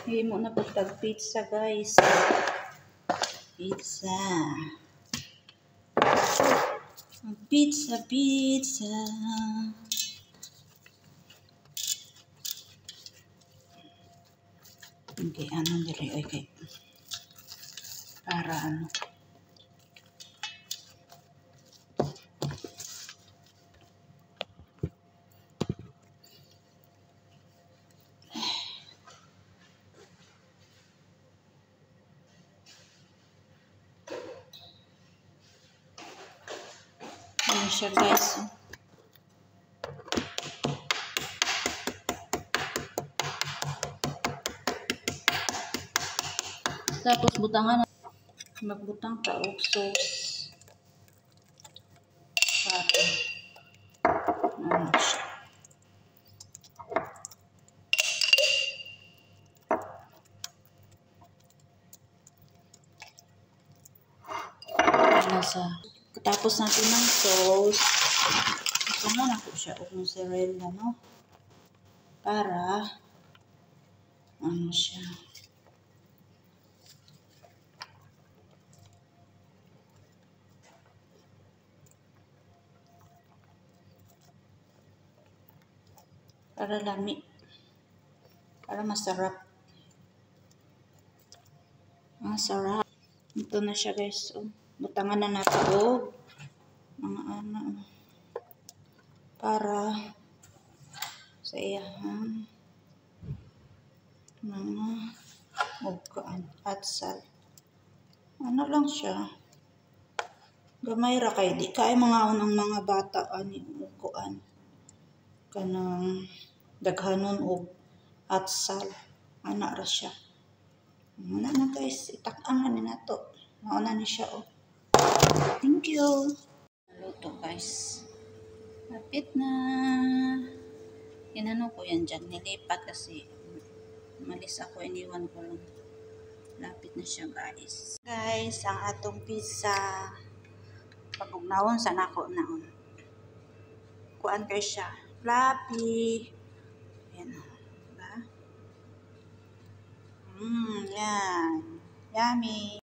Himo na pagtag pizza, guys. Pizza. Pizza, pizza. Okay, ano diri? Okay. Para ano? Ano siya, guys? Tapos butangan, magbutang ka og sauce para ano siya. Tapos natin ng sauce. Butangan ako siya og mozzarella, no? Para ano siya. Para lami. Para masarap. Masarap. Ito na siya, guys. So, butangan na natin og mga ano. Para sa iyahan. Mga ugkaan at sal. Ano lang siya. Gamay ra kay di kay mga unang mga bata ani ugkaan. Kanang daghanon og atsal ana ra siya. Muna na guys, itak-an na ni nato. Mauna ni siya oh. Thank you. Luto guys. Lapit na. Inano ko yan dyan. Nilipat kasi malis ako, iniwan ko lang. Lapit na siya guys. Guys, ang atong pizza. Pabugnawon sa nako na. Kuan kay siya. Fluffy. Ayan. Diba? Yan. Yummy.